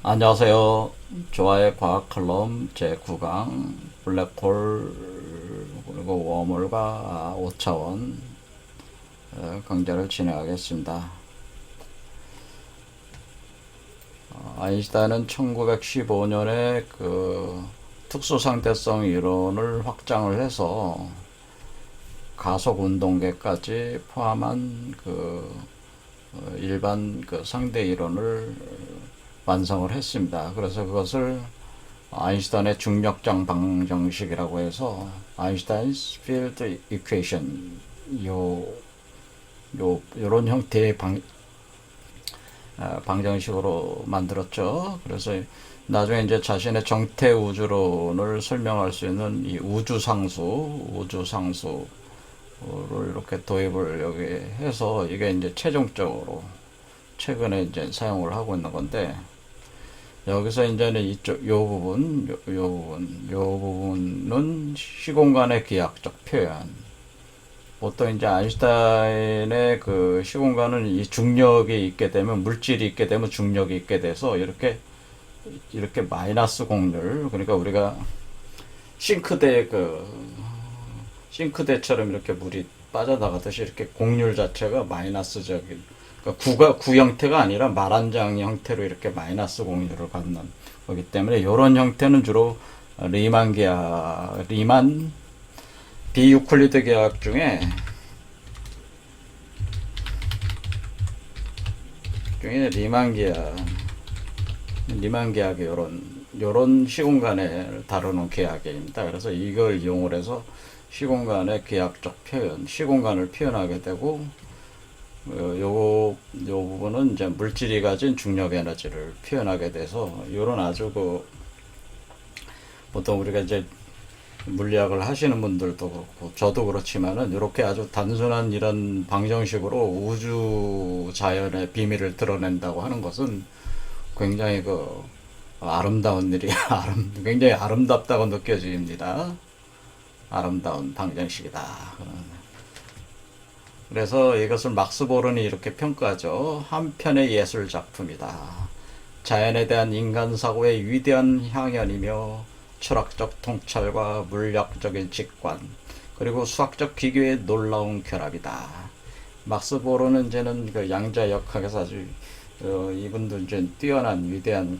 안녕하세요. 좋아의 과학 칼럼 제9강 블랙홀 그리고 웜홀과 5차원 강좌를 진행하겠습니다. 아인슈타인은 1915년에 그 특수상대성 이론을 확장을 해서 가속 운동계까지 포함한 일반 상대 이론을 완성을 했습니다. 그래서 그것을 아인슈타인의 중력장 방정식이라고 해서 아인슈타인's field equation 요런 형태의 방정식으로 만들었죠. 그래서 나중에 이제 자신의 정태 우주론을 설명할 수 있는 이 우주상수를 이렇게 도입을 여기 해서 이게 이제 최종적으로 최근에 이제 사용을 하고 있는 건데, 여기서 이제는 요 부분은 시공간의 기하학적 표현. 보통 이제 아인슈타인의 그 시공간은 이 중력이 있게 되면, 물질이 있게 되면 중력이 있게 돼서 이렇게 마이너스 곡률, 그러니까 우리가 싱크대처럼 이렇게 물이 빠져나가듯이 이렇게 곡률 자체가 마이너스적인, 그러니까 구 형태가 아니라 말한장 형태로 이렇게 마이너스 곡률을 갖는 거기 때문에, 이런 형태는 주로 리만 비유클리드 기하학 중에 리만 기하학이 요런 시공간을 다루는 기하학입니다. 그래서 이걸 이용을 해서 시공간의 기하학적 표현, 시공간을 표현하게 되고, 요 부분은 이제 물질이 가진 중력 에너지를 표현하게 돼서, 요런 아주 보통 우리가 이제 물리학을 하시는 분들도 그렇고 저도 그렇지만은, 이렇게 아주 단순한 이런 방정식으로 우주 자연의 비밀을 드러낸다고 하는 것은 굉장히 아름다운 굉장히 아름답다고 느껴집니다. 아름다운 방정식이다. 그래서 이것을 막스 보른이 이렇게 평가하죠. 한편의 예술 작품이다. 자연에 대한 인간 사고의 위대한 향연이며 철학적 통찰과 물리학적인 직관, 그리고 수학적 기교의 놀라운 결합이다. 막스 보른은 이제는 양자역학에서 아주 이분도 이제 뛰어난 위대한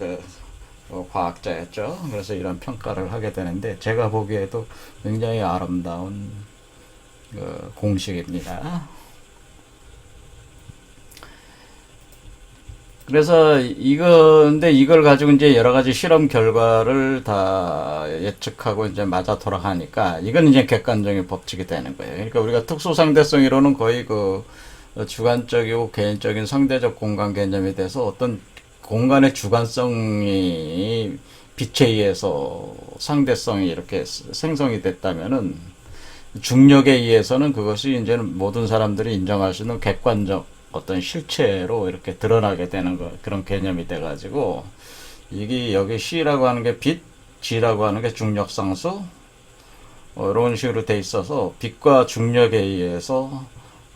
과학자였죠. 그래서 이런 평가를 하게 되는데, 제가 보기에도 굉장히 아름다운 공식입니다. 그래서 근데 이걸 가지고 이제 여러 가지 실험 결과를 다 예측하고 이제 맞아 돌아가니까, 이건 이제 객관적인 법칙이 되는 거예요. 그러니까 우리가 특수상대성 이론은 거의 주관적이고 개인적인 상대적 공간 개념에 대해서 어떤 공간의 주관성이 빛에 의해서 상대성이 이렇게 생성이 됐다면은, 중력에 의해서는 그것이 이제는 모든 사람들이 인정할 수 있는 객관적 어떤 실체로 이렇게 드러나게 되는 그런 개념이 돼가지고, 이게 여기 C라고 하는 게 빛, G라고 하는 게 중력상수, 이런 식으로 돼 있어서 빛과 중력에 의해서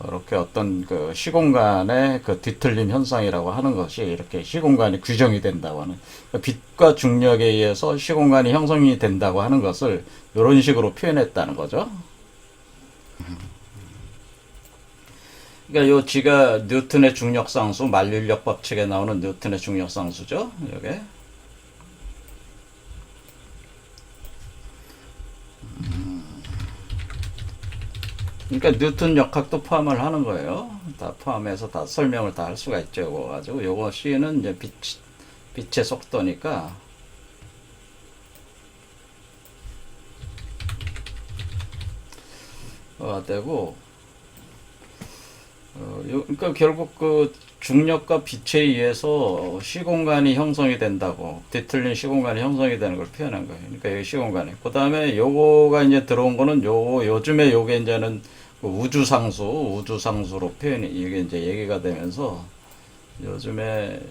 이렇게 어떤 시공간의 뒤틀림 현상이라고 하는 것이 이렇게 시공간이 규정이 된다고 하는, 빛과 중력에 의해서 시공간이 형성이 된다고 하는 것을 이런 식으로 표현했다는 거죠. 그러니까 요 G가 뉴턴의 중력상수, 만륜력 법칙에 나오는 뉴턴의 중력상수죠. 요게. 그러니까 뉴턴 역학도 포함을 하는 거예요. 다 포함해서 다 설명을 다 할 수가 있죠. 요거 가지고 요거 C는 이제 빛의 속도니까, 되고, 그러니까 결국 중력과 빛에 의해서 시공간이 형성이 된다고, 뒤틀린 시공간이 형성이 되는 걸 표현한 거예요. 그러니까 여기 시공간이. 그 다음에 요거가 이제 들어온 거는 요즘에 요게 이제는 우주상수로 이게 이제 얘기가 되면서, 요즘에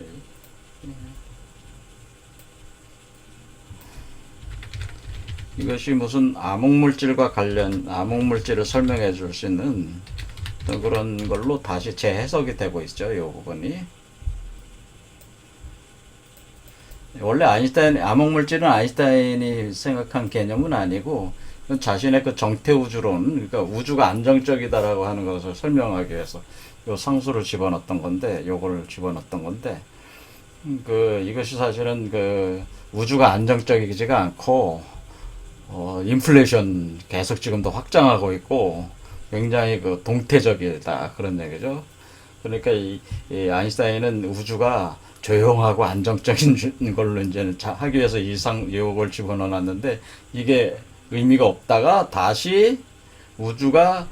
이것이 무슨 암흑물질을 설명해 줄 수 있는 그런 걸로 다시 재해석이 되고 있죠. 이 부분이. 원래 암흑물질은 아인슈타인이 생각한 개념은 아니고, 자신의 그 정태우주론, 그러니까 우주가 안정적이다라고 하는 것을 설명하기 위해서 요 상수를 집어넣었던 건데, 요걸 집어넣었던 건데, 이것이 사실은 우주가 안정적이지가 않고, 인플레이션 계속 지금도 확장하고 있고, 굉장히 동태적이다. 그런 얘기죠. 그러니까 이 아인슈타인은 우주가 조용하고 안정적인 걸로 이제는 하기 위해서 요걸 집어넣어놨는데, 이게 의미가 없다가 다시 우주가,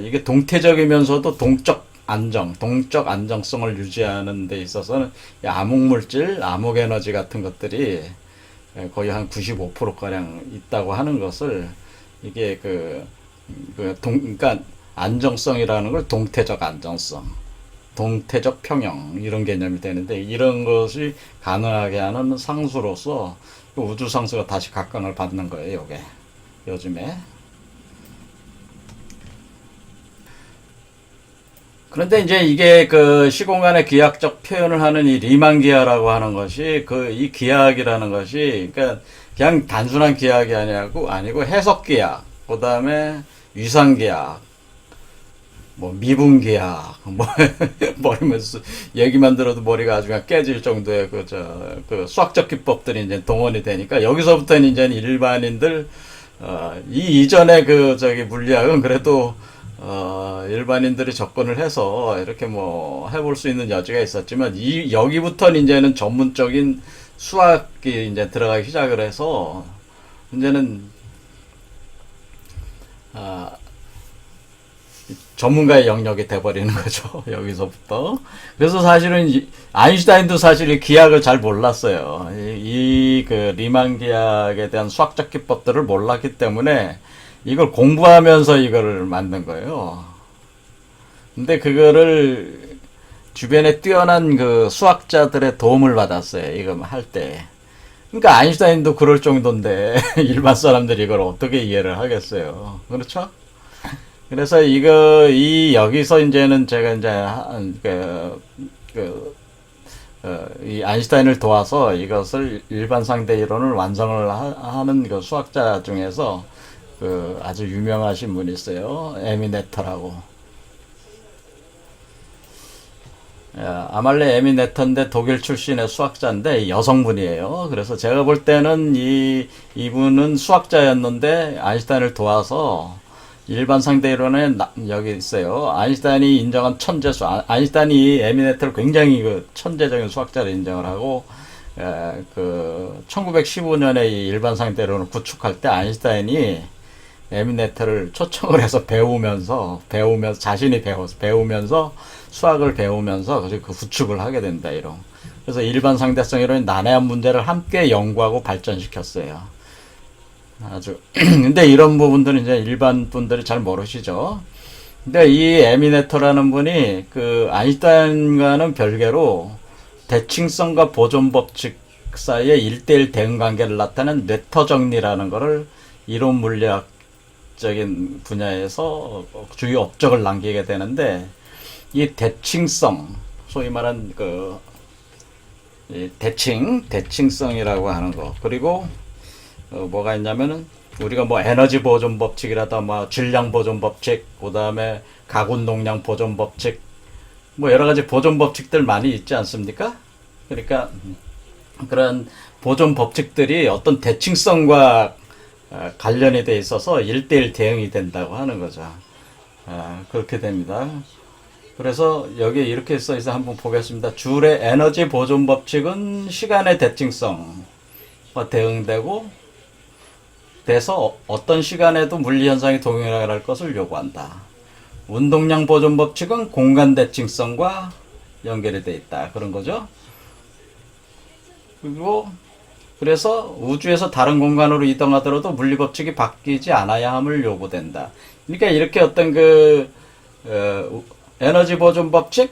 이게 동태적이면서도 동적 안정성을 유지하는 데 있어서는 암흑물질, 암흑에너지 같은 것들이 거의 한 95%가량 있다고 하는 것을, 이게 그러니까 안정성이라는 걸 동태적 안정성, 동태적 평형, 이런 개념이 되는데, 이런 것이 가능하게 하는 상수로서 우주 상수가 다시 각광을 받는 거예요, 요게. 요즘에. 그런데 이제 이게 시공간의 기하학적 표현을 하는 이 리만 기하라고 하는 것이, 이 기하학이라는 것이, 그러니까 그냥 단순한 기하학이 아니고 해석 기하학, 그 다음에 위상 기하학, 미분 기하학, 얘기만 들어도 머리가 아주 그냥 깨질 정도의 수학적 기법들이 이제 동원이 되니까, 여기서부터는 이제 일반인들, 이 이전의 물리학은 그래도 일반인들이 접근을 해서 이렇게 해볼 수 있는 여지가 있었지만, 여기부터는 이제는 전문적인 수학이 이제 들어가기 시작을 해서, 이제는 전문가의 영역이 돼버리는 거죠. 여기서부터. 그래서 사실은 아인슈타인도 사실 이 기하학을 잘 몰랐어요. 리만 기하학에 대한 수학적 기법들을 몰랐기 때문에 이걸 공부하면서 이거를 만든 거예요. 근데 그거를 주변에 뛰어난 수학자들의 도움을 받았어요. 이거 할 때. 그러니까 아인슈타인도 그럴 정도인데 일반 사람들이 이걸 어떻게 이해를 하겠어요. 그렇죠? 그래서 여기서 이제는 제가 이 아인슈타인을 도와서 이것을 일반 상대 이론을 완성을 하는 수학자 중에서 아주 유명하신 분이 있어요. 에미네터라고. 아말레 에미네터인데 독일 출신의 수학자인데 여성분이에요. 그래서 제가 볼 때는 이분은 수학자였는데 아인슈타인을 도와서 일반 상대 이론에 여기 있어요. 아인슈타인이 인정한 천재수. 아인슈타인이 에미네터를 굉장히 천재적인 수학자로 인정을 하고, 1915년에 이 일반 상대 이론을 구축할 때 아인슈타인이 에미네터를 초청을 해서 배우면서 자신이 배우면서 수학을 배우면서 그 구축을 하게 된다, 이런. 그래서 일반 상대성 이론의 난해한 문제를 함께 연구하고 발전시켰어요. 근데 이런 부분들은 이제 일반 분들이 잘 모르시죠. 근데 이 에미네터라는 분이 아인슈타인과는 별개로 대칭성과 보존 법칙 사이의 1대1 대응 관계를 나타내는 뇌터 정리라는 것을 이론 물리학적인 분야에서 주요 업적을 남기게 되는데, 이 대칭성, 소위 말한 이 대칭성이라고 하는 거, 그리고 뭐가 있냐면은 우리가 에너지 보존 법칙이라다 질량 보존 법칙, 그 다음에 가군동량 보존 법칙, 여러 가지 보존 법칙들 많이 있지 않습니까? 그러니까 그런 보존 법칙들이 어떤 대칭성과 관련이 돼 있어서 1대1 대응이 된다고 하는 거죠. 그렇게 됩니다. 그래서 여기에 이렇게 써 있어 한번 보겠습니다. 줄의 에너지 보존 법칙은 시간의 대칭성과 대응되고 돼서 어떤 시간에도 물리 현상이 동일할 것을 요구한다. 운동량 보존 법칙은 공간 대칭성과 연결이 돼 있다. 그런 거죠. 그리고 그래서 우주에서 다른 공간으로 이동하더라도 물리 법칙이 바뀌지 않아야 함을 요구된다. 그러니까 이렇게 어떤 에너지 보존 법칙,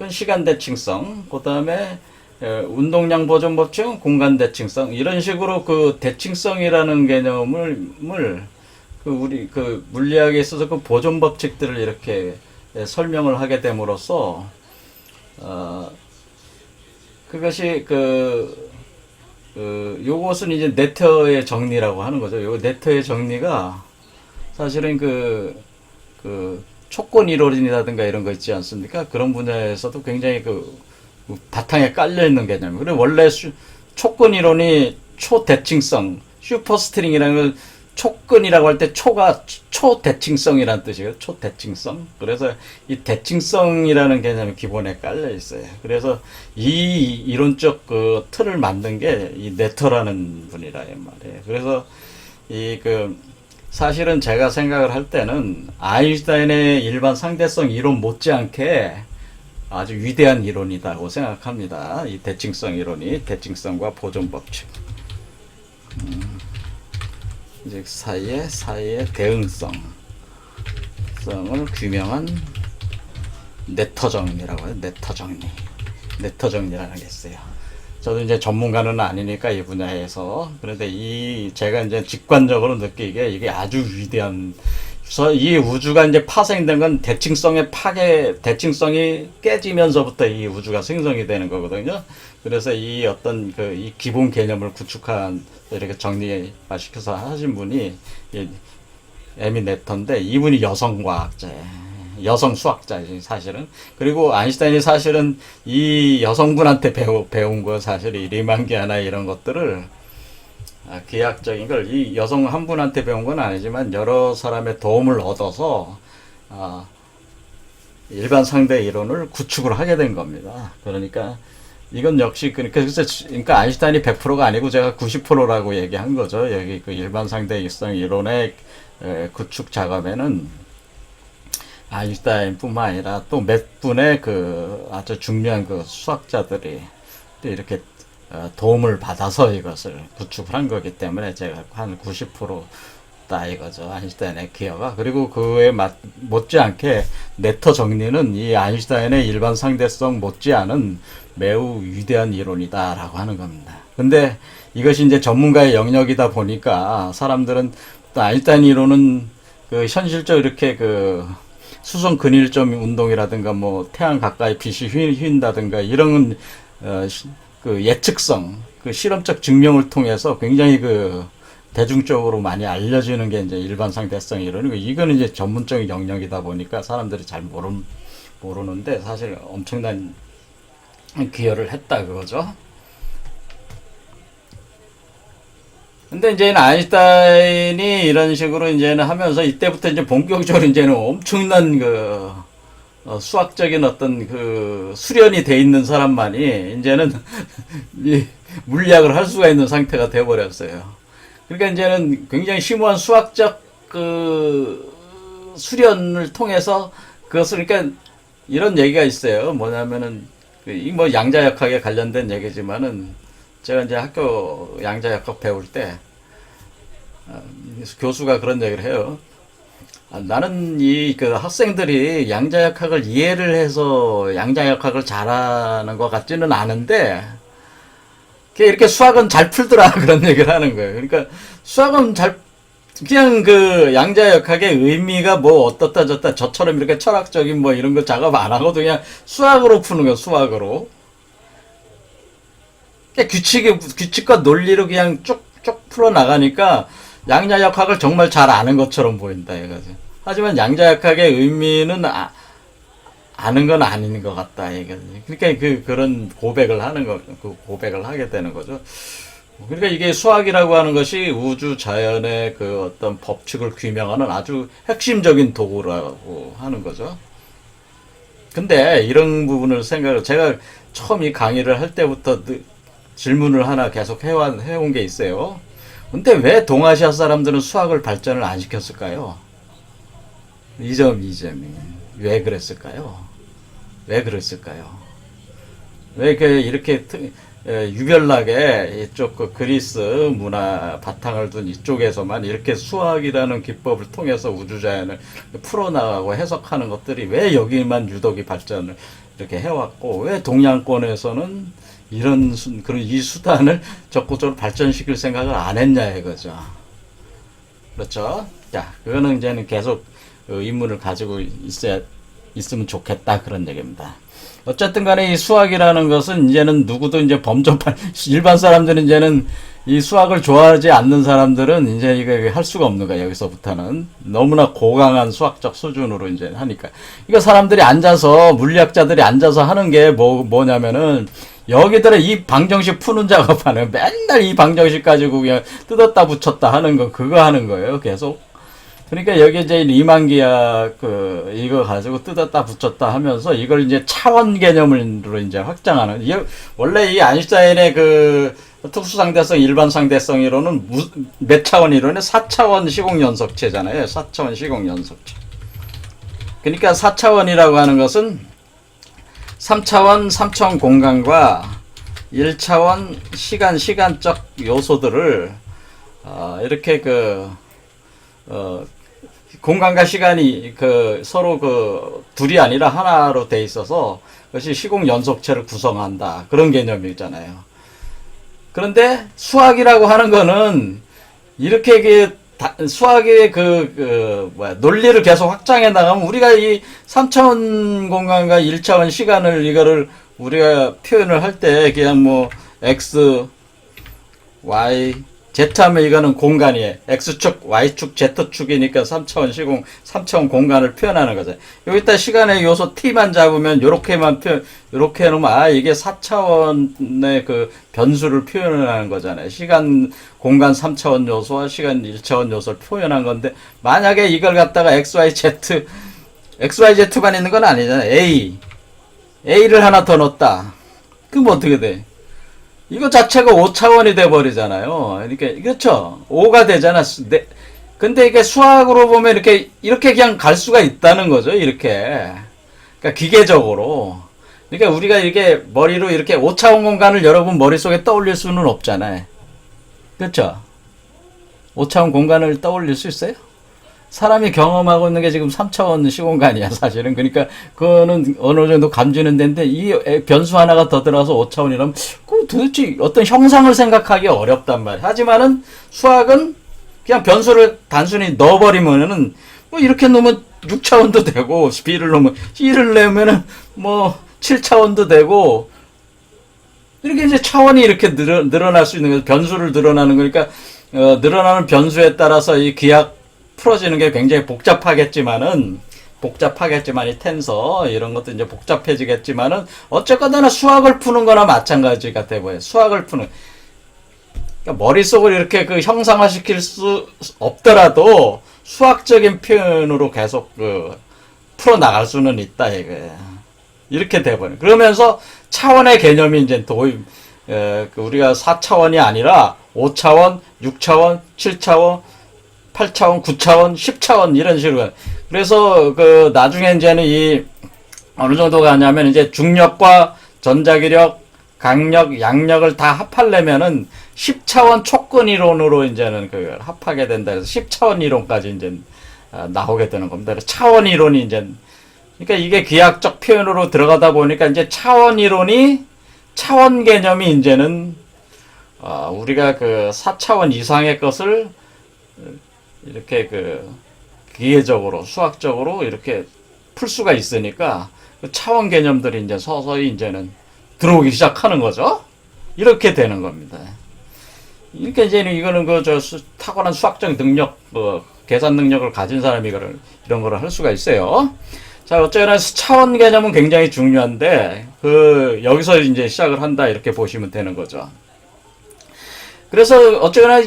시간 대칭성, 그 다음에 운동량 보존 법칙은 공간 대칭성, 이런 식으로 대칭성이라는 개념을 우리 물리학에 있어서 보존 법칙들을 이렇게 설명을 하게 됨으로써 그것이 요것은 이제 네터의 정리라고 하는 거죠. 요 네터의 정리가 사실은 촉권 이론이라든가 이런 거 있지 않습니까? 그런 분야에서도 굉장히 바탕에 깔려 있는 개념. 그리고 원래 촉권 이론이 초대칭성, 슈퍼스트링이라는 걸 촉근이라고 할 때 초가 초대칭성이라는 뜻이에요. 초대칭성. 그래서 이 대칭성이라는 개념이 기본에 깔려 있어요. 그래서 이 이론적 틀을 만든 게 이 네터라는 분이라 말이에요. 그래서 사실은 제가 생각을 할 때는 아인슈타인의 일반 상대성 이론 못지않게 아주 위대한 이론이라고 생각합니다. 이 대칭성 이론이 대칭성과 보존 법칙. 즉 사이의 대응성을 규명한 네터 정리라고 해요. 네터 정리라는 게 있어요. 저도 이제 전문가는 아니니까 이 분야에서, 그런데 제가 이제 직관적으로 느끼기에 이게 아주 위대한, 그래서 이 우주가 이제 파생된 건 대칭성이 깨지면서부터 이 우주가 생성이 되는 거거든요. 그래서 이 기본 개념을 구축한, 이렇게 정리시켜서 하신 분이 에미 네터인데, 이분이 여성과학자예요. 여성 수학자지, 사실은. 그리고 아인슈타인이 사실은 이 여성분한테 배운 거, 사실 이 리만기아나 이런 것들을, 기하학적인 걸 이 여성 한 분한테 배운 건 아니지만 여러 사람의 도움을 얻어서 일반 상대 이론을 구축을 하게 된 겁니다. 그러니까 이건 역시 그러니까 아인슈타인이 100%가 아니고 제가 90%라고 얘기한 거죠. 여기 일반 상대 일성 이론의 구축 작업에는 아인슈타인뿐만 아니라 또 몇 분의 아주 중요한 수학자들이 또 이렇게 도움을 받아서 이것을 구축을 한 거기 때문에 제가 한 90%다 이거죠. 아인슈타인의 기여가. 그리고 그에 못지않게 네터 정리는 이 아인슈타인의 일반 상대성 못지않은 매우 위대한 이론이다라고 하는 겁니다. 근데 이것이 이제 전문가의 영역이다 보니까 사람들은 또 아인슈타인 이론은 현실적으로 이렇게 수성 근일점 운동이라든가 태양 가까이 빛이 휜다든가 이런 예측성, 실험적 증명을 통해서 굉장히 대중적으로 많이 알려지는 게 이제 일반 상대성 이론이고, 이거는 이제 전문적인 영역이다 보니까 사람들이 잘 모르는데 사실 엄청난 기여를 했다 그거죠. 근데 이제는 아인슈타인이 이런 식으로 이제는 하면서 이때부터 이제 본격적으로 이제는 엄청난 수학적인 어떤 수련이 돼 있는 사람만이 이제는 이 물리학을 할 수가 있는 상태가 돼 버렸어요. 그러니까 이제는 굉장히 심오한 수학적 수련을 통해서 그것을, 그러니까 이런 얘기가 있어요. 뭐냐면은 양자역학에 관련된 얘기지만은, 제가 이제 학교 양자역학 배울 때 교수가 그런 얘기를 해요. 나는 학생들이 양자역학을 이해를 해서 양자역학을 잘하는 것 같지는 않은데 이렇게 수학은 잘 풀더라 그런 얘기를 하는 거예요. 그러니까 수학은 그냥 양자역학의 의미가 어떻다 저렇다 저처럼 이렇게 철학적인 이런 거 작업 안 하고 그냥 수학으로 푸는 거예요. 수학으로. 규칙과 논리로 그냥 쭉쭉 풀어나가니까 양자역학을 정말 잘 아는 것처럼 보인다 이거죠. 하지만 양자역학의 의미는 아는 건 아닌 것 같다 이거죠. 그러니까 그런 고백을 하게 되는 거죠. 그러니까 이게 수학이라고 하는 것이 우주 자연의 어떤 법칙을 규명하는 아주 핵심적인 도구라고 하는 거죠. 근데 이런 부분을 제가 처음 이 강의를 할 때부터 질문을 하나 계속 해온 게 있어요. 근데 왜 동아시아 사람들은 수학을 발전을 안 시켰을까요? 이 점이 왜 그랬을까요? 왜 이렇게 유별나게 이쪽 그리스 문화 바탕을 둔 이쪽에서만 이렇게 수학이라는 기법을 통해서 우주자연을 풀어나가고 해석하는 것들이 왜 여기만 유독이 발전을 이렇게 해왔고, 왜 동양권에서는 이 수단을 적극적으로 발전시킬 생각을 안 했냐 이거죠. 그렇죠? 자, 그거는 이제는 계속 의문을 가지고 있으면 좋겠다 그런 얘기입니다. 어쨌든 간에 이 수학이라는 것은 이제는 누구도 이제 범접할, 일반 사람들은 이제는 이 수학을 좋아하지 않는 사람들은 이제 이거 할 수가 없는 거야, 여기서부터는. 너무나 고강한 수학적 수준으로 이제 하니까. 이거 사람들이 앉아서, 물리학자들이 앉아서 하는 게 뭐냐면은, 여기들은 이 방정식 푸는 작업하는, 맨날 이 방정식 가지고 그냥 뜯었다 붙였다 하는 거, 그거 하는 거예요, 계속. 그러니까 여기 이제 리만기야 이거 가지고 뜯었다 붙였다 하면서 이걸 이제 차원 개념으로 이제 확장하는. 원래 이 아인슈타인의 특수상대성, 일반상대성 이론은 몇 차원 이론이 4차원 시공연속체잖아요. 4차원 시공연속체. 그러니까 4차원이라고 하는 것은 3차원 공간과 1차원 시간적 요소들을 이렇게 공간과 시간이 서로 둘이 아니라 하나로 돼 있어서 그것이 시공 연속체를 구성한다. 그런 개념이잖아요. 그런데 수학이라고 하는 거는 이렇게 수학의 논리를 계속 확장해 나가면 우리가 이 3차원 공간과 1차원 시간을 이거를 우리가 표현을 할 때 그냥 뭐 x, y, Z 하면 이거는 공간이에요. X축, Y축, Z축이니까 3차원 공간을 표현하는 거죠. 여기다 시간의 요소 T만 잡으면, 요렇게 해놓으면, 이게 4차원의 변수를 표현하는 거잖아요. 시간, 공간 3차원 요소와 시간 1차원 요소를 표현한 건데, 만약에 이걸 갖다가 XYZ만 있는 건 아니잖아요. A를 하나 더 넣었다. 그럼 어떻게 돼? 이거 자체가 5차원이 돼버리잖아요. 그러니까, 그렇죠? 5가 되잖아. 근데 이게 수학으로 보면 이렇게 그냥 갈 수가 있다는 거죠. 이렇게. 그러니까 기계적으로. 그러니까 우리가 이렇게 머리로 이렇게 5차원 공간을 여러분 머릿속에 떠올릴 수는 없잖아요. 그렇죠? 5차원 공간을 떠올릴 수 있어요? 사람이 경험하고 있는 게 지금 3차원 시공간이야, 사실은. 그러니까, 그거는 어느 정도 감지는 되는데, 이 변수 하나가 더 들어가서 5차원이라면, 그 도대체 어떤 형상을 생각하기 어렵단 말이야. 하지만은, 수학은 그냥 변수를 단순히 넣어버리면은, 뭐 이렇게 놓으면 6차원도 되고, B를 놓으면, C를 내면은, 7차원도 되고, 이렇게 이제 차원이 이렇게 늘어날 수 있는 거죠. 변수를 늘어나는 거니까, 늘어나는 변수에 따라서 이 기하, 풀어지는 게 굉장히 복잡하겠지만 이 텐서 이런 것도 이제 복잡해지겠지만은 어쨌거나 수학을 푸는 거나 마찬가지가 되고요. 수학을 푸는, 그러니까 머릿속을 이렇게 형상화시킬 수 없더라도 수학적인 표현으로 계속 풀어 나갈 수는 있다 이거예요. 이렇게 돼버려. 그러면서 차원의 개념이 이제 우리가 4차원이 아니라 5차원, 6차원, 7차원, 8차원, 9차원, 10차원 이런 식으로. 그래서 나중에 이제는 어느 정도 가냐면 이제 중력과 전자기력, 강력, 양력을 다 합하려면은 10차원 촉근 이론으로 이제는 합하게 된다. 그래서 10차원 이론까지 이제 나오게 되는 겁니다. 그래서 차원 이론이 이제, 그러니까 이게 기하학적 표현으로 들어가다 보니까 이제 차원 개념이 이제는 우리가 4차원 이상의 것을 이렇게 기계적으로, 수학적으로 이렇게 풀 수가 있으니까 차원 개념들이 이제 서서히 이제는 들어오기 시작하는 거죠. 이렇게 되는 겁니다. 그러니까 이제는 이거는 타고난 수학적 능력, 계산 능력을 가진 사람이 이런 거를 할 수가 있어요. 자, 어쨌거나 차원 개념은 굉장히 중요한데, 여기서 이제 시작을 한다, 이렇게 보시면 되는 거죠. 그래서 어쨌거나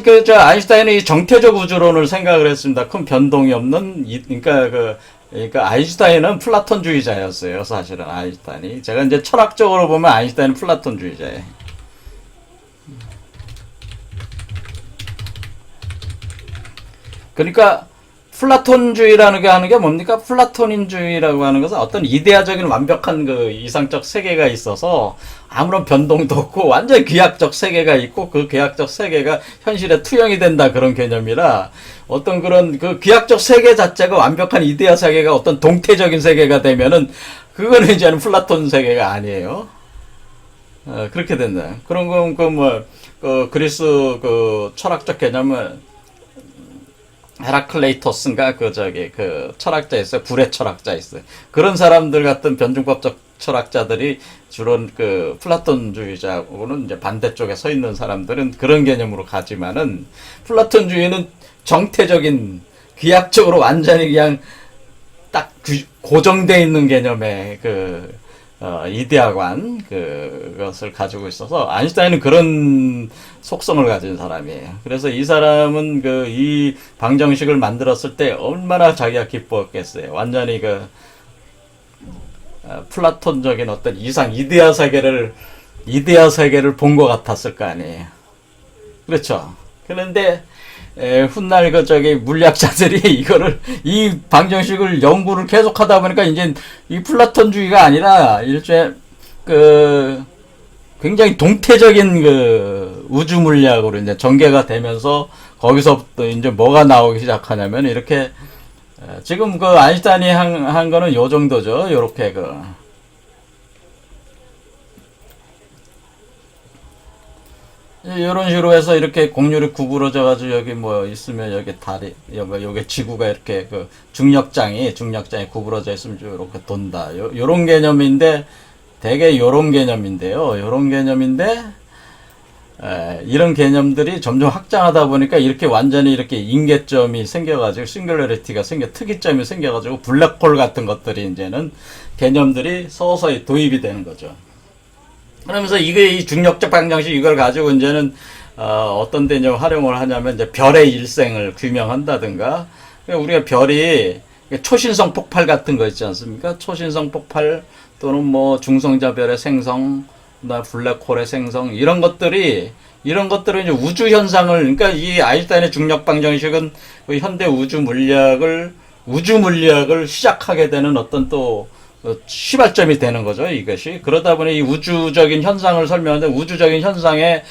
아인슈타인은 이 정태적 우주론을 생각을 했습니다. 큰 변동이 없는, 그러니까 아인슈타인은 플라톤주의자였어요. 사실은 아인슈타인이. 제가 이제 철학적으로 보면 아인슈타인은 플라톤주의자예요. 그러니까 플라톤주의라는 게 하는 게 뭡니까? 플라토닌주의라고 하는 것은 어떤 이데아적인 완벽한 이상적 세계가 있어서 아무런 변동도 없고 완전 기하학적 세계가 있고 그 기하학적 세계가 현실에 투영이 된다, 그런 개념이라 어떤 그런 기하학적 세계 자체가 완벽한 이데아 세계가 어떤 동태적인 세계가 되면은 그거는 이제는 플라톤 세계가 아니에요. 그렇게 된다. 그런 건 그리스 철학적 개념은 헤라클레이토스인가 철학자 있어요. 불의 철학자 있어요. 그런 사람들 같은 변증법적 철학자들이 주로 그 플라톤주의자하고는 이제 반대쪽에 서 있는 사람들은 그런 개념으로 가지만은 플라톤주의는 정태적인 귀약적으로 완전히 그냥 딱 고정되어 있는 개념의 이데아관 그것을 가지고 있어서 아인슈타인은 그런 속성을 가진 사람이에요. 그래서 이 사람은 이 방정식을 만들었을 때 얼마나 자기가 기뻤겠어요. 완전히 플라톤적인 어떤 이데아 세계를 본 것 같았을 거 아니에요. 그렇죠. 그런데 훗날 물리학자들이 이 방정식을 연구를 계속하다 보니까 이제 이 플라톤주의가 아니라 일종의 굉장히 동태적인 우주 물리학으로 이제 전개가 되면서 거기서부터 이제 뭐가 나오기 시작하냐면 이렇게 지금 아인슈타인이 한 거는 요 정도죠. 요렇게 이런 식으로 해서 이렇게 곡률이 구부러져 가지고 여기 뭐 있으면 여기 다리 여기 지구가 이렇게 중력장이 구부러져 있으면 이렇게 돈다. 요런 개념인데 되게 요런 개념인데요. 요런 개념인데 이런 개념들이 점점 확장하다 보니까 이렇게 완전히 이렇게 인계점이 생겨가지고 싱귤러리티가 특이점이 생겨가지고 블랙홀 같은 것들이 이제는 개념들이 서서히 도입이 되는 거죠. 그러면서 이 중력적 방정식 이걸 가지고 이제는 어떤 데 이제 활용을 하냐면 이제 별의 일생을 규명한다든가 우리가 별이 초신성 폭발 같은 거 있지 않습니까? 초신성 폭발 또는 뭐 중성자별의 생성, 블랙홀의 생성 이런 것들을 이제 우주 현상을 그러니까 이 아인슈타인의 중력 방정식은 현대 우주 물리학을 시작하게 되는 어떤 또 시발점이 되는 거죠, 이것이. 그러다 보니 이 우주적인 현상을 설명하는데, 우주적인 현상에,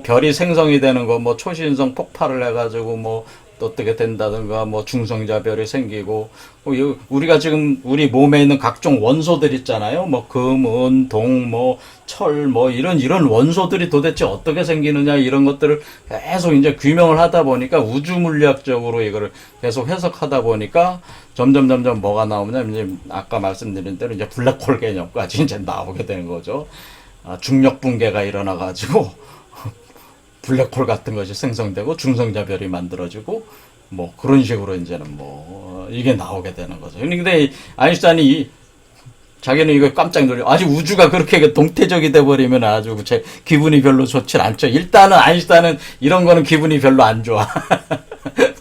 별이 생성이 되는 거, 초신성 폭발을 해가지고, 어떻게 된다든가, 중성자별이 생기고, 우리가 지금, 우리 몸에 있는 각종 원소들 있잖아요. 금, 은, 동, 철, 이런 원소들이 도대체 어떻게 생기느냐, 이런 것들을 계속 이제 규명을 하다 보니까, 우주 물리학적으로 이거를 계속 해석하다 보니까, 점점 뭐가 나오냐면 이제 아까 말씀드린 대로 이제 블랙홀 개념까지 이제 나오게 되는 거죠. 중력 붕괴가 일어나 가지고 블랙홀 같은 것이 생성되고 중성자별이 만들어지고 그런 식으로 이제는 이게 나오게 되는 거죠. 근데 아인슈타인이 자기는 이거 깜짝 놀려. 아직 우주가 그렇게 동태적이 돼버리면 아주 제 기분이 별로 좋질 않죠. 일단은 아인슈타인은 이런 거는 기분이 별로 안 좋아.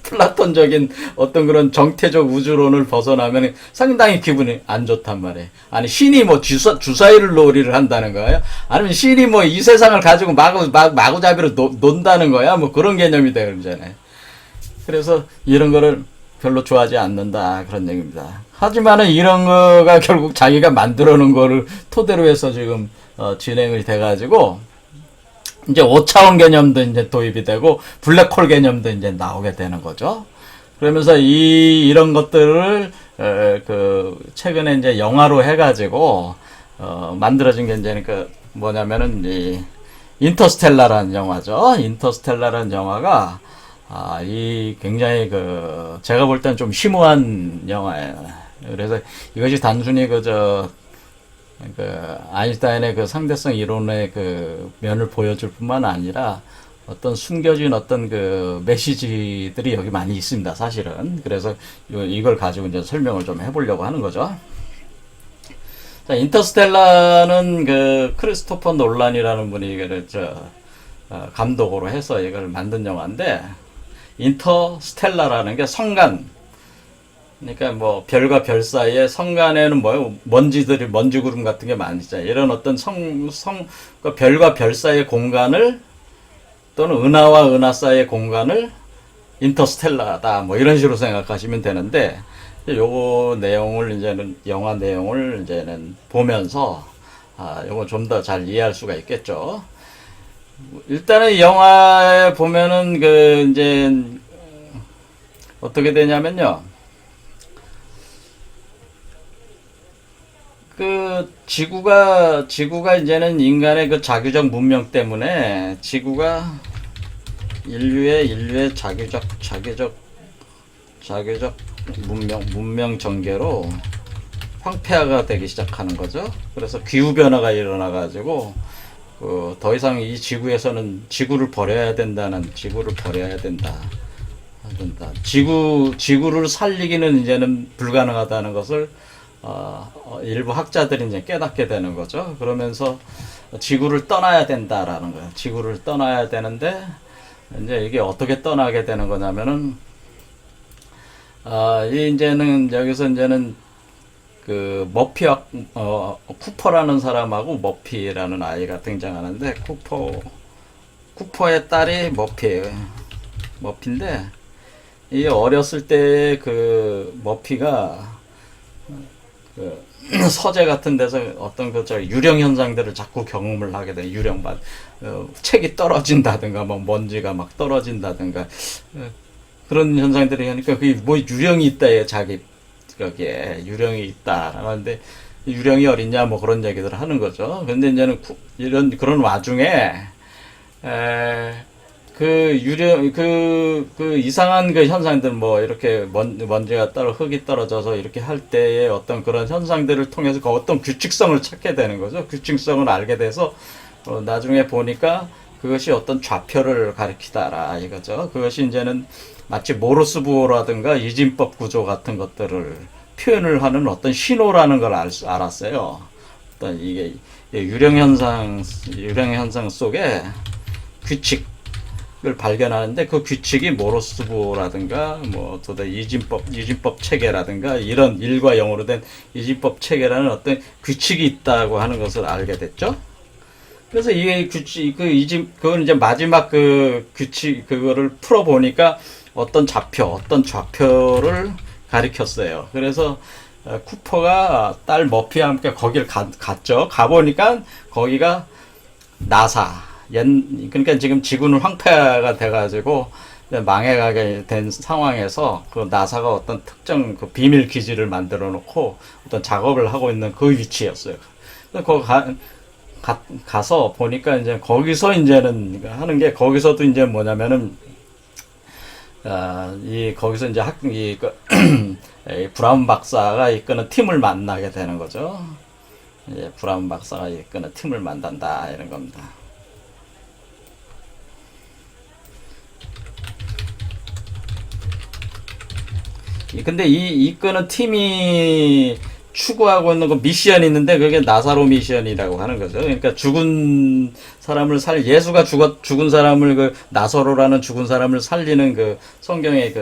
플라톤적인 어떤 그런 정태적 우주론을 벗어나면 상당히 기분이 안 좋단 말이에요. 아니, 신이 주사위를 놀이를 한다는 거예요? 아니면 신이 이 세상을 가지고 마구잡이로 논다는 거야? 그런 개념이 되잖아요. 그래서 이런 거를 별로 좋아하지 않는다. 그런 얘기입니다. 하지만은 이런 거가 결국 자기가 만들어 놓은 거를 토대로 해서 지금, 진행이 돼가지고, 이제 5차원 개념도 이제 도입이 되고 블랙홀 개념도 이제 나오게 되는 거죠. 그러면서 이런 것들을 최근에 이제 영화로 해가지고 만들어진 게 이제 뭐냐면은 이 인터스텔라라는 영화죠. 인터스텔라라는 영화가 이 굉장히 제가 볼 때는 좀 심오한 영화예요. 그래서 이것이 단순히 아인슈타인의 상대성 이론의 면을 보여줄 뿐만 아니라 어떤 숨겨진 어떤 메시지들이 여기 많이 있습니다, 사실은. 그래서 이걸 가지고 이제 설명을 좀 해보려고 하는 거죠. 자, 인터스텔라는 크리스토퍼 놀란이라는 분이 감독으로 해서 이걸 만든 영화인데, 인터스텔라라는 게 성간, 그러니까 별과 별 사이에 성간에는 먼지 구름 같은 게 많이 있잖아요. 이런 어떤 별과 별 사이의 공간을 또는 은하와 은하 사이의 공간을 인터스텔라다. 이런 식으로 생각하시면 되는데, 요거 내용을 이제는 영화 내용을 이제는 보면서 요거 좀 더 잘 이해할 수가 있겠죠. 일단은 영화에 보면은 이제 어떻게 되냐면요. 지구가 이제는 인간의 자규적 문명 때문에 인류의 자규적 문명 전개로 황폐화가 되기 시작하는 거죠. 그래서 기후 변화가 일어나 가지고 더 이상 이 지구에서는 지구를 버려야 된다. 지구를 살리기는 이제는 불가능하다는 것을 일부 학자들이 이제 깨닫게 되는 거죠. 그러면서 지구를 떠나야 된다라는 거예요. 지구를 떠나야 되는데 이제 이게 어떻게 떠나게 되는 거냐면은 여기서 이제는 그 머피와 쿠퍼라는 사람하고 머피라는 아이가 등장하는데 쿠퍼의 딸이 머피예요. 머피인데 이 어렸을 때 그 머피가 그 서재 같은 데서 어떤 유령 현상들을 자꾸 경험을 하게 돼. 유령만 책이 떨어진다든가 뭐 먼지가 막 떨어진다든가 그런 현상들이 하니까 그게 뭐 유령이 있다. 자기 거기에 유령이 있다 하는데 유령이 어딨냐 뭐 그런 얘기들을 하는 거죠. 근데 이제는 그런 와중에 그 이상한 그 현상들 뭐 이렇게 먼지가 흙이 떨어져서 이렇게 할 때의 어떤 그런 현상들을 통해서 그 어떤 규칙성을 찾게 되는 거죠. 규칙성을 알게 돼서 나중에 보니까 그것이 어떤 좌표를 가리키다라 이거죠. 그것이 이제는 마치 모르스 부호라든가 이진법 구조 같은 것들을 표현을 하는 어떤 신호라는 걸 알았어요. 어떤 이게 유령 현상 속에 규칙을 발견하는데 그 규칙이 모르스 부호라든가 뭐 또 이진법 체계라든가 이런 1과 0으로 된 이진법 체계라는 어떤 규칙이 있다고 하는 것을 알게 됐죠. 그래서 이게 규칙 그건 이제 마지막 그 규칙 그거를 풀어 보니까 어떤 좌표를 가리켰어요. 그래서 쿠퍼가 딸 머피와 함께 거길 갔죠. 가보니까 거기가 나사. 그러니까 지금 지구는 황폐화가 돼가지고 망해가게 된 상황에서 그 나사가 어떤 특정 그 비밀 기지를 만들어 놓고 어떤 작업을 하고 있는 그 위치였어요. 그래서 거기 가서 보니까 이제 거기서 이제는 하는 게 거기서도 이제 뭐냐면은 거기서 이제 브라운 박사가 이끄는 팀을 만나게 되는 거죠. 브라운 박사가 이끄는 팀을 만난다 이런 겁니다. 근데 이 이끄는 팀이 추구하고 있는 그 미션이 있는데 그게 나사로 미션이라고 하는 거죠. 그러니까 죽은 사람을 예수가 죽은 사람을 그 나사로라는 죽은 사람을 살리는 그 성경에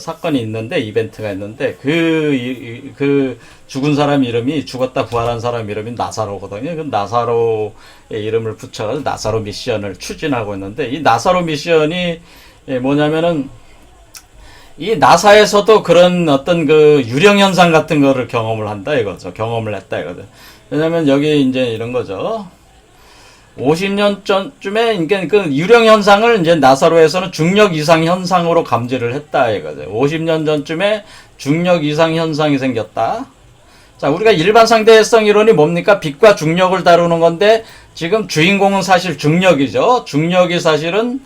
사건이 있는데 이벤트가 있는데 그 죽은 사람 이름이 죽었다 부활한 사람 이름이 나사로거든요. 그 나사로의 이름을 붙여가지고 나사로 미션을 추진하고 있는데 이 나사로 미션이 뭐냐면은 이 나사에서도 그런 어떤 그 유령 현상 같은 거를 경험을 한다 이거죠. 경험을 했다 이거죠. 왜냐면 여기 이제 이런 거죠. 50년 전쯤에 그러니까 그 유령 현상을 이제 나사로에서는 중력 이상 현상으로 감지를 했다 이거죠. 50년 전쯤에 중력 이상 현상이 생겼다. 자, 우리가 일반 상대성 이론이 뭡니까? 빛과 중력을 다루는 건데 지금 주인공은 사실 중력이죠. 중력이 사실은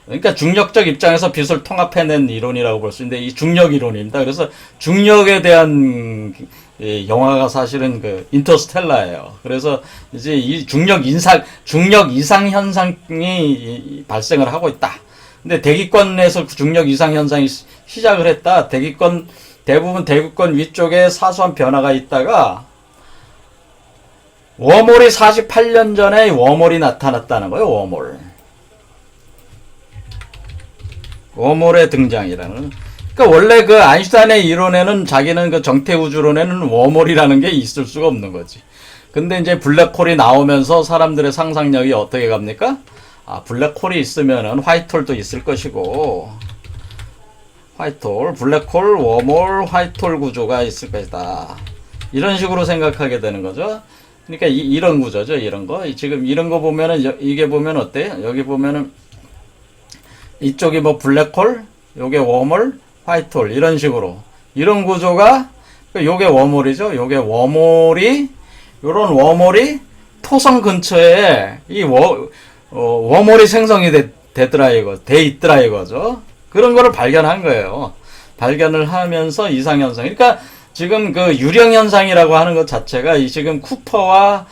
그러니까 중력적 입장에서 빛을 통합해낸 이론이라고 볼 수 있는데 이 중력 이론입니다. 그래서 중력에 대한 영화가 사실은 그 인터스텔라예요. 그래서 이제 이 중력 이상 현상이 발생을 하고 있다. 근데 대기권에서 중력 이상 현상이 시작을 했다. 대부분 대기권 위쪽에 사소한 변화가 있다가 웜홀이 48년 전에 웜홀이 나타났다는 거예요. 웜홀의 등장이라는. 그러니까 원래 그 아인슈타인의 이론에는 자기는 그 정태우주론에는 웜홀이라는 게 있을 수가 없는 거지. 근데 이제 블랙홀이 나오면서 사람들의 상상력이 어떻게 갑니까? 블랙홀이 있으면은 화이트홀도 있을 것이고, 블랙홀, 웜홀, 화이트홀 구조가 있을 것이다. 이런 식으로 생각하게 되는 거죠. 그러니까 이런 구조죠. 이런 거. 지금 이런 거 보면은 이게 보면 어때요? 여기 보면은 이쪽이 뭐 블랙홀, 요게 웜홀, 화이트홀 이런 식으로 이런 구조가 요게 웜홀이죠. 요게 웜홀이 요런 웜홀이 토성 근처에 이 웜홀이 생성이 돼 있더라 이거죠. 그런 거를 발견한 거예요. 발견을 하면서 이상현상. 그러니까 지금 그 유령 현상이라고 하는 것 자체가 이 지금 쿠퍼와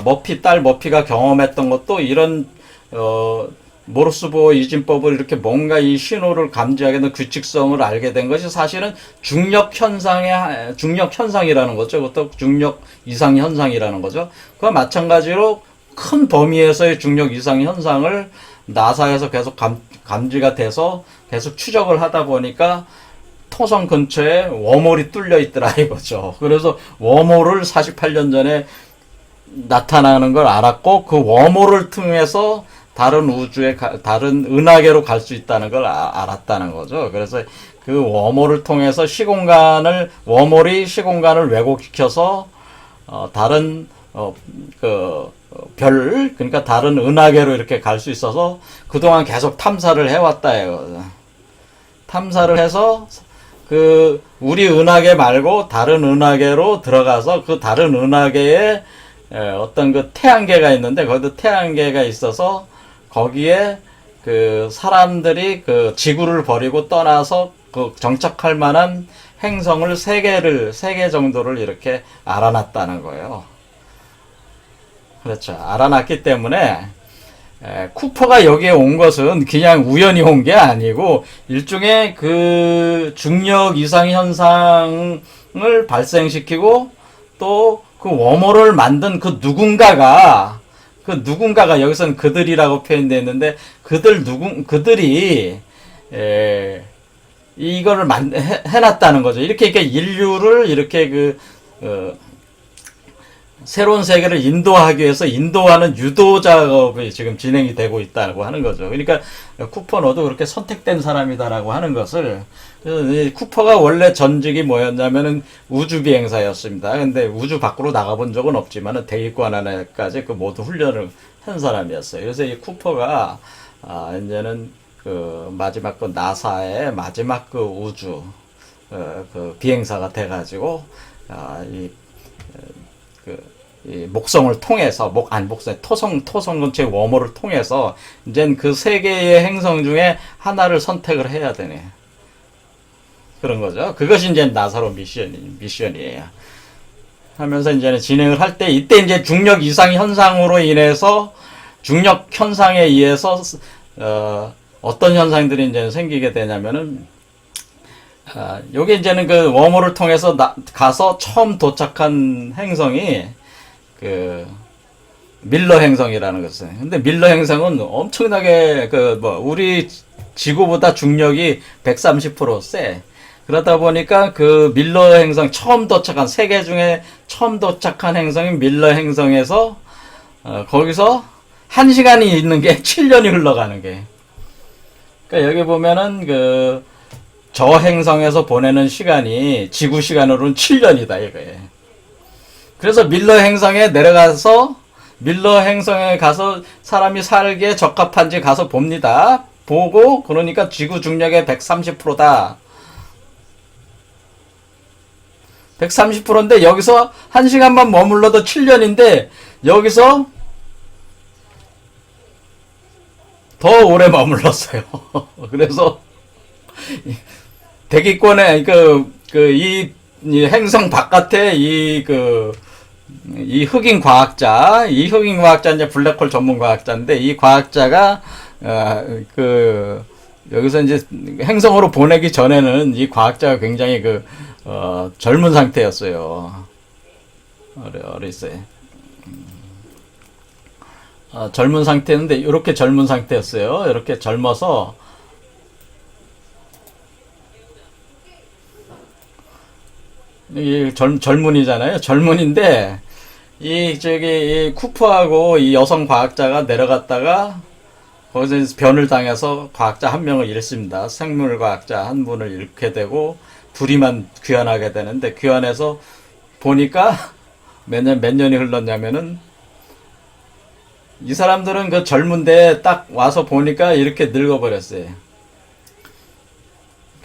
머피 딸 머피가 경험했던 것도 이런 모르스 보호 이진법을 이렇게 뭔가 이 신호를 감지하게 된 규칙성을 알게 된 것이 사실은 중력 현상이라는 거죠. 그것도 중력 이상 현상이라는 거죠. 그와 마찬가지로 큰 범위에서의 중력 이상 현상을 나사에서 계속 감지가 돼서 계속 추적을 하다 보니까 토성 근처에 웜홀이 뚫려 있더라 이거죠. 그래서 웜홀을 48년 전에 나타나는 걸 알았고 그 웜홀을 통해서 다른 우주에 다른 은하계로 갈 수 있다는 걸 알았다는 거죠. 그래서 그 웜홀을 통해서 웜홀이 시공간을 왜곡시켜서 다른 그러니까 다른 은하계로 이렇게 갈 수 있어서 그동안 계속 탐사를 해왔다 이거죠. 탐사를 해서 그 우리 은하계 말고 다른 은하계로 들어가서 그 다른 은하계에 어떤 그 태양계가 있는데 거기도 태양계가 있어서 거기에 그 사람들이 그 지구를 버리고 떠나서 그 정착할 만한 행성을 세 개 정도를 이렇게 알아놨다는 거예요. 그렇죠. 알아놨기 때문에 쿠퍼가 여기에 온 것은 그냥 우연히 온 게 아니고 일종의 그 중력 이상 현상을 발생시키고 또 그 웜홀을 만든 그 누군가가 여기서는 그들이라고 표현되어 있는데 그들이 이거를 해놨다는 거죠. 이렇게 인류를 이렇게 새로운 세계를 인도하기 위해서 인도하는 유도 작업이 지금 진행이 되고 있다고 하는 거죠. 그러니까 쿠퍼너도 그렇게 선택된 사람이다라고 하는 것을 쿠퍼가 원래 전직이 뭐였냐면은 우주 비행사였습니다. 근데 우주 밖으로 나가본 적은 없지만은 대기권 안에까지 그 모두 훈련을 한 사람이었어요. 그래서 이 쿠퍼가 이제는 그 마지막 그 나사의 마지막 그 우주 그 비행사가 돼가지고 이 목성을 통해서 토성 근처의 웜홀을 통해서 이젠 그 세 개의 행성 중에 하나를 선택을 해야 되네. 그런 거죠. 그것이 이제 나사로 미션이에요. 하면서 이제는 진행을 할 때 이때 이제 중력 이상 현상으로 인해서 중력 현상에 의해서 어떤 현상들이 이제 생기게 되냐면은 요게 이제는 그 웜홀을 통해서 가서 처음 도착한 행성이 그 밀러 행성이라는 것이에요. 근데 밀러 행성은 엄청나게 우리 지구보다 중력이 130% 세. 그러다 보니까 그 밀러 행성 세계 중에 처음 도착한 행성인 밀러 행성에서 거기서 1시간이 있는 게 7년이 흘러가는 게. 그러니까 여기 보면은 저 행성에서 보내는 시간이 지구 시간으로는 7년이다 이거예요. 그래서 밀러 행성에 가서 사람이 살기에 적합한지 가서 봅니다. 보고 그러니까 지구 중력의 130%다. 130%인데 여기서 1시간만 머물러도 7년인데 여기서 더 오래 머물렀어요. 그래서 대기권에 이 행성 바깥에 이 흑인 과학자 이제 블랙홀 전문 과학자인데 이 과학자가 여기서 이제 행성으로 보내기 전에는 이 과학자가 굉장히 젊은 상태였어요. 어렸어요. 젊은 상태였는데 이렇게 젊은 상태였어요. 이렇게 젊어서 이 젊은이잖아요. 젊은인데 이 쿠퍼하고 이 여성 과학자가 내려갔다가 거기서 변을 당해서 과학자 한 명을 잃습니다. 생물 과학자 한 분을 잃게 되고 둘이만 귀환하게 되는데 귀환해서 보니까 몇 년이 흘렀냐면은 이 사람들은 그 젊은데 딱 와서 보니까 이렇게 늙어버렸어요.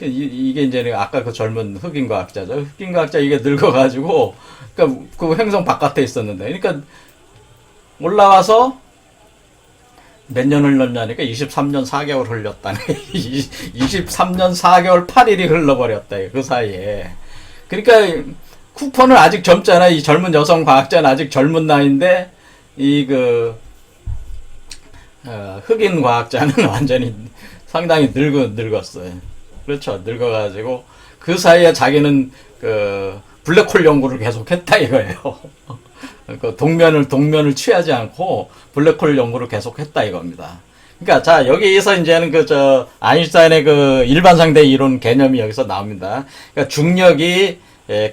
이게 이제 아까 그 젊은 흑인 과학자죠. 흑인 과학자 이게 늙어가지고 그러니까 그 행성 바깥에 있었는데 그러니까 올라와서 몇 년 흘렀냐니까 23년 4개월 흘렸다네. 23년 4개월 8일이 흘러버렸다. 그 사이에. 그러니까 쿠퍼는 아직 젊잖아. 이 젊은 여성 과학자는 아직 젊은 나이인데 이 흑인 과학자는 완전히 상당히 늙었어요. 그렇죠. 늙어가지고 그 사이에 자기는 블랙홀 연구를 계속했다 이거예요. 그 동면을 취하지 않고 블랙홀 연구를 계속했다 이겁니다. 그러니까 자 여기에서 이제는 아인슈타인의 일반 상대 이론 개념이 여기서 나옵니다. 그러니까 중력이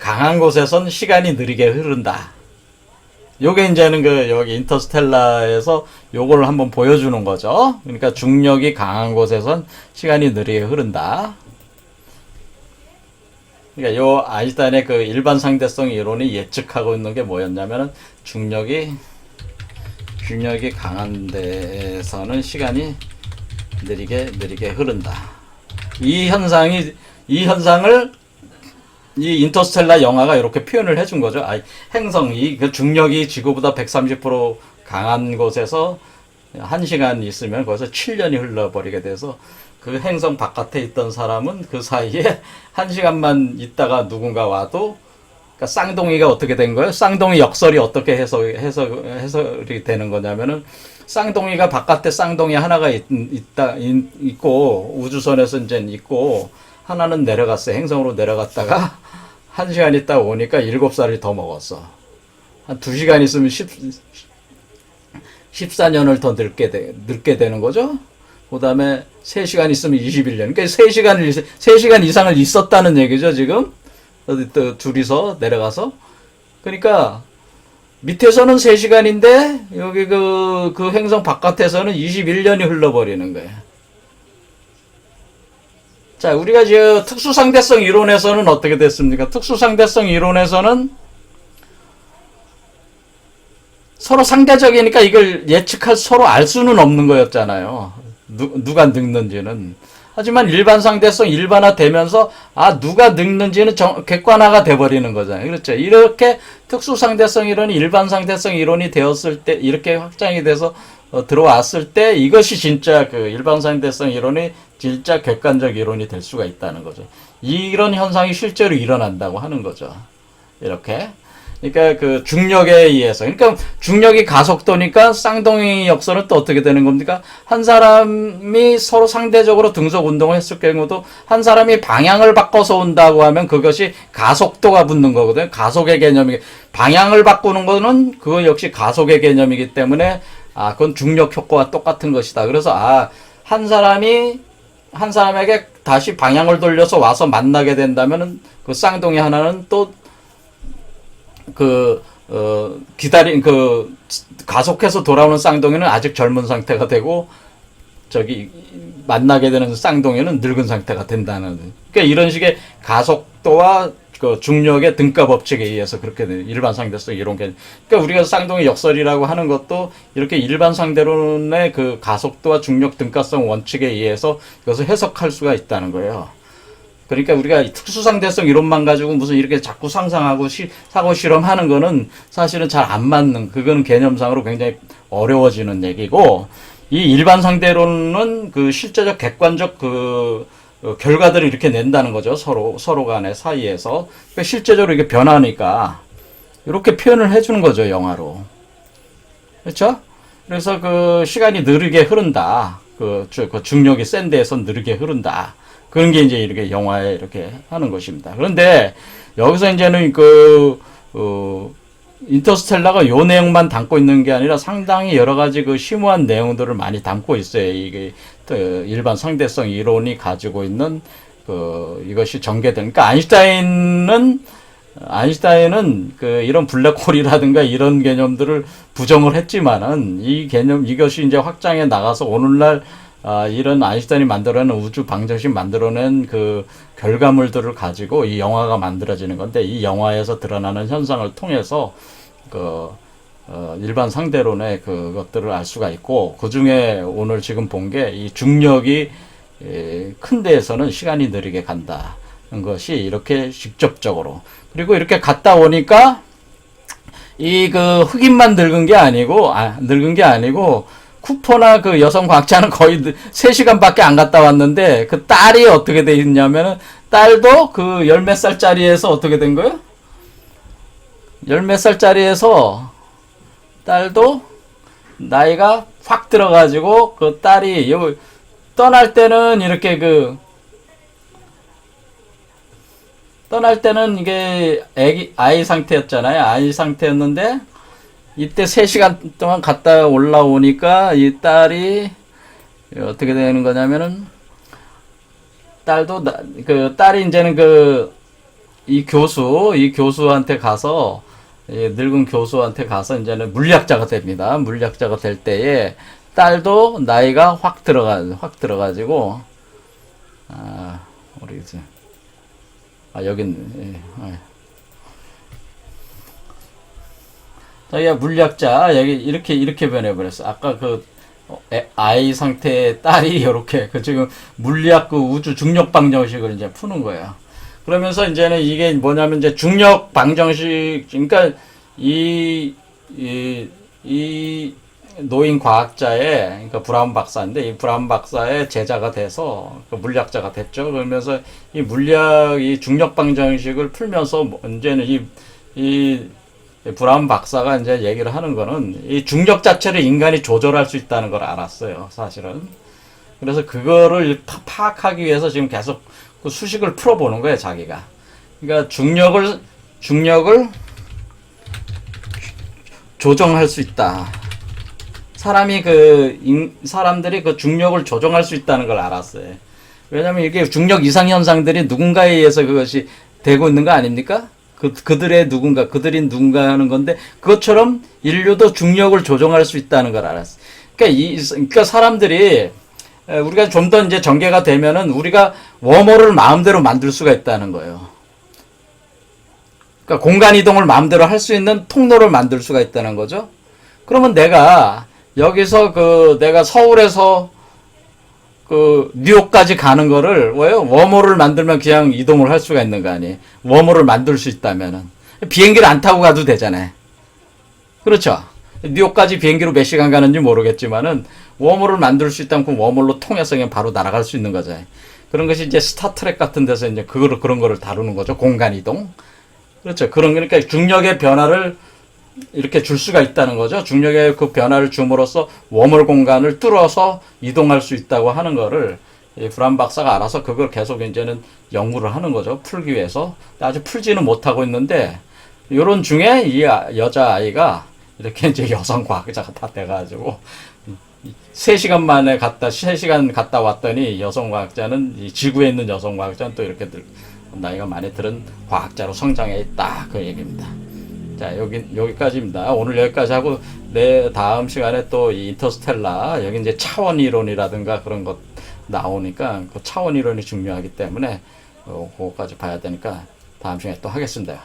강한 곳에선 시간이 느리게 흐른다. 요게 이제는 여기 인터스텔라에서 요걸 한번 보여주는 거죠. 그러니까 중력이 강한 곳에선 시간이 느리게 흐른다. 그러니까 요 아인슈타인의 일반 상대성 이론이 예측하고 있는 게 뭐였냐면은 중력이 강한 데에서는 시간이 느리게 흐른다. 이 현상을 이 인터스텔라 영화가 이렇게 표현을 해준 거죠. 행성이 중력이 지구보다 130% 강한 곳에서 1시간 있으면 거기서 7년이 흘러버리게 돼서 그 행성 바깥에 있던 사람은 그 사이에 1시간만 있다가 누군가 와도 그러니까 쌍둥이가 어떻게 된 거예요? 쌍둥이 역설이 어떻게 해설이 되는 거냐면은 쌍둥이가 바깥에 쌍둥이 하나가 있고 우주선에서 이제 있고 하나는 내려갔어요. 행성으로 내려갔다가 1시간 있다 오니까 7살이 더 먹었어. 한 2시간 있으면 14년을 더 늙게 되는 거죠. 그 다음에 3시간 있으면 21년. 그러니까 3시간 이상을 있었다는 얘기죠, 지금. 또 둘이서 내려가서. 그러니까 밑에서는 3시간인데 여기 그 행성 바깥에서는 21년이 흘러버리는 거예요. 자, 우리가 특수상대성 이론에서는 어떻게 됐습니까? 특수상대성 이론에서는 서로 상대적이니까 이걸 서로 알 수는 없는 거였잖아요. 누가 늙는지는. 하지만 일반상대성 일반화되면서 누가 늙는지는 객관화가 돼버리는 거잖아요. 그렇죠. 이렇게 특수상대성 이론이 일반상대성 이론이 되었을 때, 이렇게 확장이 돼서 들어왔을 때 이것이 진짜 일반상대성 이론이 진짜 객관적 이론이 될 수가 있다는 거죠. 이런 현상이 실제로 일어난다고 하는 거죠. 이렇게. 그러니까 중력에 의해서. 그러니까 중력이 가속도니까 쌍둥이 역설은 또 어떻게 되는 겁니까? 한 사람이 서로 상대적으로 등속 운동을 했을 경우도 한 사람이 방향을 바꿔서 온다고 하면 그것이 가속도가 붙는 거거든요. 가속의 개념이. 방향을 바꾸는 거는 그거 역시 가속의 개념이기 때문에 그건 중력 효과와 똑같은 것이다. 그래서 한 사람에게 다시 방향을 돌려서 와서 만나게 된다면은 그 쌍둥이 하나는 또 가속해서 돌아오는 쌍둥이는 아직 젊은 상태가 되고, 만나게 되는 쌍둥이는 늙은 상태가 된다는. 그러니까 이런 식의 가속도와 중력의 등가 법칙에 의해서 그렇게 되는 일반 상대성 이론 개념. 그러니까 우리가 쌍둥이 역설이라고 하는 것도 이렇게 일반 상대론의 가속도와 중력 등가성 원칙에 의해서 이것을 해석할 수가 있다는 거예요. 그러니까 우리가 특수상대성 이론만 가지고 무슨 이렇게 자꾸 상상하고 사고 실험하는 거는 사실은 잘 안 맞는, 그거는 개념상으로 굉장히 어려워지는 얘기고, 이 일반 상대론은 실제적 객관적 결과들을 이렇게 낸다는 거죠. 서로 간의 사이에서. 그러니까 실제적으로 이게 변하니까 이렇게 표현을 해주는 거죠, 영화로. 그렇죠? 그래서 시간이 느리게 흐른다. 중력이 센 데에서 느리게 흐른다. 그런 게 이제 이렇게 영화에 이렇게 하는 것입니다. 그런데 여기서 이제는 인터스텔라가 요 내용만 담고 있는 게 아니라 상당히 여러 가지 심오한 내용들을 많이 담고 있어요. 이게 일반 상대성 이론이 가지고 있는 이것이 전개된. 그러니까 아인슈타인은 이런 블랙홀이라든가 이런 개념들을 부정을 했지만은 이것이 이제 확장해 나가서 오늘날 이런 아인슈타인이 만들어낸 우주 방정식 만들어낸 결과물들을 가지고 이 영화가 만들어지는 건데, 이 영화에서 드러나는 현상을 통해서 일반 상대론의 그것들을 알 수가 있고, 그 중에 오늘 지금 본 게 이 중력이 큰 데에서는 시간이 느리게 간다는 것이 이렇게 직접적으로. 그리고 이렇게 갔다 오니까 흑인만 늙은 게 아니고 쿠퍼나 여성 과학자는 거의 3시간밖에 안 갔다 왔는데, 딸이 어떻게 돼 있냐면은 딸도 그 열 몇 살짜리에서 어떻게 된 거예요? 열 몇 살짜리에서 딸도 나이가 확 들어가지고 그 딸이 떠날 때는 이렇게 떠날 때는 이게 아이 상태였잖아요. 아이 상태였는데 이때 3시간 동안 갔다 올라오니까 이 딸이 어떻게 되는 거냐면은 딸이 이제는 이 교수한테 가서 늙은 교수한테 가서 이제는 물리학자가 됩니다. 물리학자가 될 때에 딸도 나이가 확 들어가지고 모르겠어요. 여긴 자기가 물리학자 여기 이렇게 변해버렸어. 아까 아이 상태의 딸이 이렇게 지금 물리학 우주 중력 방정식을 이제 푸는 거예요. 그러면서 이제는 이게 뭐냐면 이제 중력 방정식, 그러니까 이 노인 과학자의, 그러니까 브라운 박사인데 이 브라운 박사의 제자가 돼서 물리학자가 됐죠. 그러면서 이 중력 방정식을 풀면서 이제는 이 브라운 박사가 이제 얘기를 하는 거는 이 중력 자체를 인간이 조절할 수 있다는 걸 알았어요, 사실은. 그래서 그거를 파악하기 위해서 지금 계속 그 수식을 풀어보는 거예요, 자기가. 그러니까 중력을 조정할 수 있다. 사람들이 그 중력을 조정할 수 있다는 걸 알았어요. 왜냐면 이게 중력 이상 현상들이 누군가에 의해서 그것이 되고 있는 거 아닙니까? 그들이 누군가 하는 건데, 그것처럼 인류도 중력을 조정할 수 있다는 걸 알았어. 그러니까 사람들이, 우리가 좀 더 이제 전개가 되면은 우리가 웜홀을 마음대로 만들 수가 있다는 거예요. 그러니까 공간 이동을 마음대로 할 수 있는 통로를 만들 수가 있다는 거죠. 그러면 내가 여기서 내가 서울에서 뉴욕까지 가는 거를 웜홀을 만들면 그냥 이동을 할 수가 있는 거 아니에요. 웜홀을 만들 수 있다면은 비행기를 안 타고 가도 되잖아요. 그렇죠. 뉴욕까지 비행기로 몇 시간 가는지 모르겠지만은 웜홀을 만들 수 있다면 그 웜홀로 통해서 그냥 바로 날아갈 수 있는 거잖아요. 그런 것이 이제 스타트랙 같은 데서 이제 그런 거를 다루는 거죠. 공간 이동. 그렇죠. 그러니까 중력의 변화를 이렇게 줄 수가 있다는 거죠. 중력의 그 변화를 줌으로써 웜홀 공간을 뚫어서 이동할 수 있다고 하는 거를 브라운 박사가 알아서 그걸 계속 이제는 연구를 하는 거죠. 풀기 위해서. 아직 풀지는 못하고 있는데, 요런 중에 이 여자아이가 이렇게 이제 여성 과학자가 다 돼가지고 3시간 갔다 왔더니 여성 과학자는, 이 지구에 있는 여성 과학자는 또 이렇게 나이가 많이 들은 과학자로 성장해 있다. 그 얘기입니다. 자, 여기까지입니다. 오늘 여기까지 하고, 내 다음 시간에 또 이 인터스텔라, 여기 이제 차원 이론이라든가 그런 것 나오니까, 그 차원 이론이 중요하기 때문에, 그거까지 봐야 되니까, 다음 시간에 또 하겠습니다.